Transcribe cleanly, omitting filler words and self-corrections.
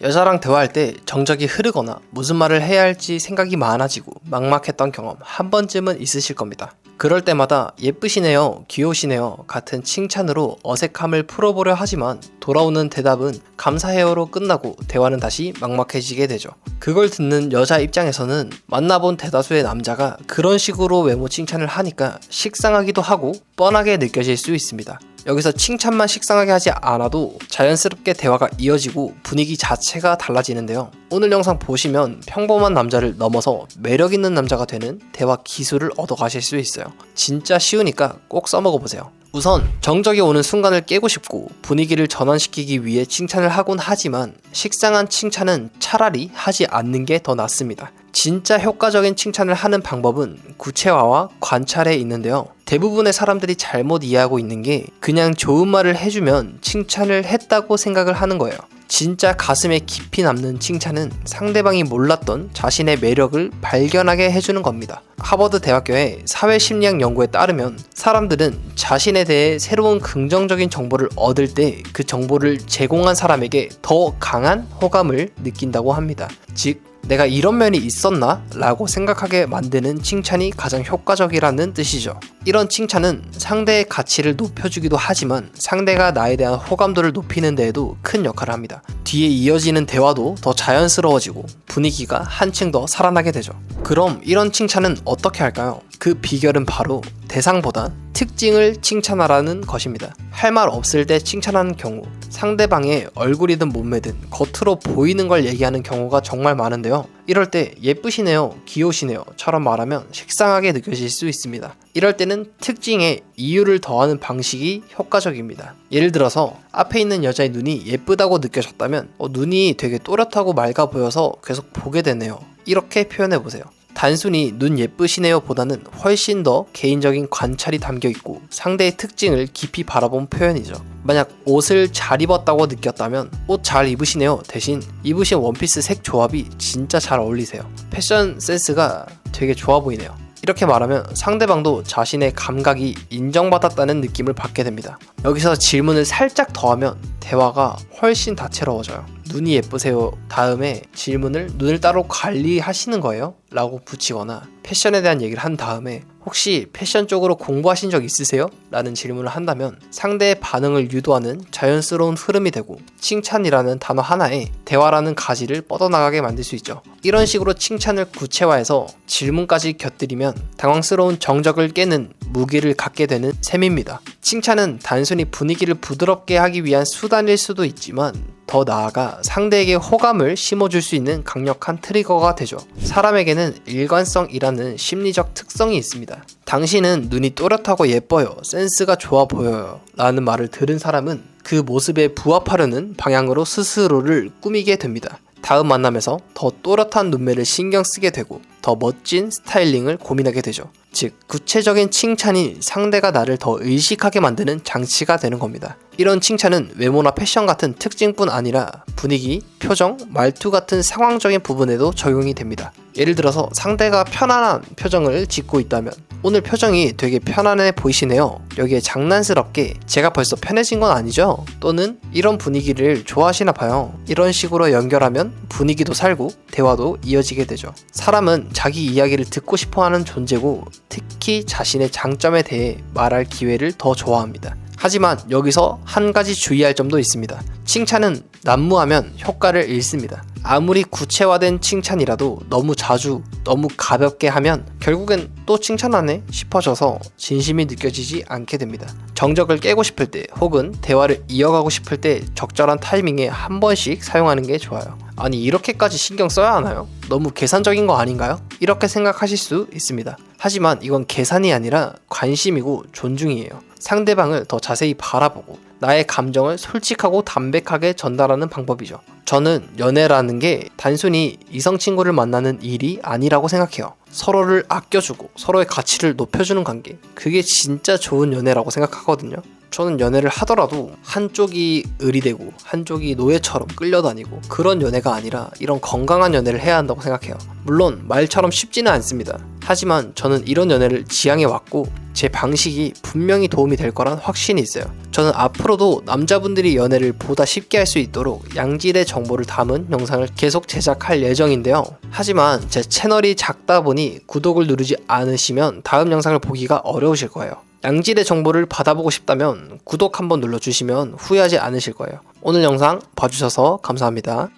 여자랑 대화할 때 정적이 흐르거나 무슨 말을 해야 할지 생각이 많아지고 막막했던 경험 한 번쯤은 있으실 겁니다. 그럴 때마다 예쁘시네요, 귀여우시네요 같은 칭찬으로 어색함을 풀어보려 하지만 돌아오는 대답은 감사해요로 끝나고 대화는 다시 막막해지게 되죠. 그걸 듣는 여자 입장에서는 만나본 대다수의 남자가 그런 식으로 외모 칭찬을 하니까 식상하기도 하고 뻔하게 느껴질 수 있습니다. 여기서 칭찬만 식상하게 하지 않아도 자연스럽게 대화가 이어지고 분위기 자체가 달라지는데요. 오늘 영상 보시면 평범한 남자를 넘어서 매력있는 남자가 되는 대화 기술을 얻어가실 수 있어요. 진짜 쉬우니까 꼭 써먹어보세요. 우선 정적이 오는 순간을 깨고 싶고 분위기를 전환시키기 위해 칭찬을 하곤 하지만 식상한 칭찬은 차라리 하지 않는 게 더 낫습니다. 진짜 효과적인 칭찬을 하는 방법은 구체화와 관찰에 있는데요. 대부분의 사람들이 잘못 이해하고 있는 게 그냥 좋은 말을 해주면 칭찬을 했다고 생각을 하는 거예요. 진짜 가슴에 깊이 남는 칭찬은 상대방이 몰랐던 자신의 매력을 발견하게 해주는 겁니다. 하버드 대학교의 사회심리학 연구에 따르면 사람들은 자신에 대해 새로운 긍정적인 정보를 얻을 때 그 정보를 제공한 사람에게 더 강한 호감을 느낀다고 합니다. 즉, 내가 이런 면이 있었나? 라고 생각하게 만드는 칭찬이 가장 효과적이라는 뜻이죠. 이런 칭찬은 상대의 가치를 높여주기도 하지만 상대가 나에 대한 호감도를 높이는 데에도 큰 역할을 합니다. 뒤에 이어지는 대화도 더 자연스러워지고 분위기가 한층 더 살아나게 되죠. 그럼 이런 칭찬은 어떻게 할까요? 그 비결은 바로 대상보다 특징을 칭찬하라는 것입니다. 할 말 없을 때 칭찬하는 경우, 상대방의 얼굴이든 몸매든 겉으로 보이는 걸 얘기하는 경우가 정말 많은데요. 이럴 때 예쁘시네요, 귀여우시네요 처럼 말하면 식상하게 느껴질 수 있습니다. 이럴 때는 특징에 이유를 더하는 방식이 효과적입니다. 예를 들어서 앞에 있는 여자의 눈이 예쁘다고 느껴졌다면 눈이 되게 또렷하고 맑아 보여서 계속 보게 되네요. 이렇게 표현해보세요. 단순히 눈 예쁘시네요 보다는 훨씬 더 개인적인 관찰이 담겨있고 상대의 특징을 깊이 바라본 표현이죠. 만약 옷을 잘 입었다고 느꼈다면 옷 잘 입으시네요 대신 입으신 원피스 색 조합이 진짜 잘 어울리세요. 패션 센스가 되게 좋아 보이네요. 이렇게 말하면 상대방도 자신의 감각이 인정받았다는 느낌을 받게 됩니다. 여기서 질문을 살짝 더하면 대화가 훨씬 다채로워져요. 눈이 예쁘세요 다음에 질문을 눈을 따로 관리하시는 거예요? 라고 붙이거나 패션에 대한 얘기를 한 다음에 혹시 패션 쪽으로 공부하신 적 있으세요? 라는 질문을 한다면 상대의 반응을 유도하는 자연스러운 흐름이 되고 칭찬이라는 단어 하나에 대화라는 가지를 뻗어나가게 만들 수 있죠. 이런 식으로 칭찬을 구체화해서 질문까지 곁들이면 당황스러운 정적을 깨는 무기를 갖게 되는 셈입니다. 칭찬은 단순히 분위기를 부드럽게 하기 위한 수단일 수도 있지만 더 나아가 상대에게 호감을 심어줄 수 있는 강력한 트리거가 되죠. 사람에게는 일관성이라는 심리적 특성이 있습니다. 당신은 눈이 또렷하고 예뻐요, 센스가 좋아 보여요 라는 말을 들은 사람은 그 모습에 부합하려는 방향으로 스스로를 꾸미게 됩니다. 다음 만남에서 더 또렷한 눈매를 신경 쓰게 되고 더 멋진 스타일링을 고민하게 되죠. 즉, 구체적인 칭찬이 상대가 나를 더 의식하게 만드는 장치가 되는 겁니다. 이런 칭찬은 외모나 패션 같은 특징뿐 아니라 분위기, 표정, 말투 같은 상황적인 부분에도 적용이 됩니다. 예를 들어서 상대가 편안한 표정을 짓고 있다면 오늘 표정이 되게 편안해 보이시네요. 여기에 장난스럽게 제가 벌써 편해진 건 아니죠? 또는 이런 분위기를 좋아하시나 봐요. 이런 식으로 연결하면 분위기도 살고 대화도 이어지게 되죠. 사람은 자기 이야기를 듣고 싶어하는 존재고 특히 자신의 장점에 대해 말할 기회를 더 좋아합니다. 하지만 여기서 한 가지 주의할 점도 있습니다. 칭찬은 난무하면 효과를 잃습니다. 아무리 구체화된 칭찬이라도 너무 자주, 너무 가볍게 하면 결국엔 또 칭찬하네 싶어져서 진심이 느껴지지 않게 됩니다. 정적을 깨고 싶을 때 혹은 대화를 이어가고 싶을 때 적절한 타이밍에 한 번씩 사용하는 게 좋아요. 아니, 이렇게까지 신경 써야 하나요? 너무 계산적인 거 아닌가요? 이렇게 생각하실 수 있습니다. 하지만 이건 계산이 아니라 관심이고 존중이에요. 상대방을 더 자세히 바라보고 나의 감정을 솔직하고 담백하게 전달하는 방법이죠. 저는 연애라는 게 단순히 이성 친구를 만나는 일이 아니라고 생각해요. 서로를 아껴주고 서로의 가치를 높여주는 관계, 그게 진짜 좋은 연애라고 생각하거든요. 저는 연애를 하더라도 한쪽이 을이 되고 한쪽이 노예처럼 끌려다니고 그런 연애가 아니라 이런 건강한 연애를 해야 한다고 생각해요. 물론 말처럼 쉽지는 않습니다. 하지만 저는 이런 연애를 지향해 왔고 제 방식이 분명히 도움이 될 거란 확신이 있어요. 저는 앞으로도 남자분들이 연애를 보다 쉽게 할 수 있도록 양질의 정보를 담은 영상을 계속 제작할 예정인데요. 하지만 제 채널이 작다 보니 구독을 누르지 않으시면 다음 영상을 보기가 어려우실 거예요. 양질의 정보를 받아보고 싶다면 구독 한번 눌러주시면 후회하지 않으실 거예요. 오늘 영상 봐주셔서 감사합니다.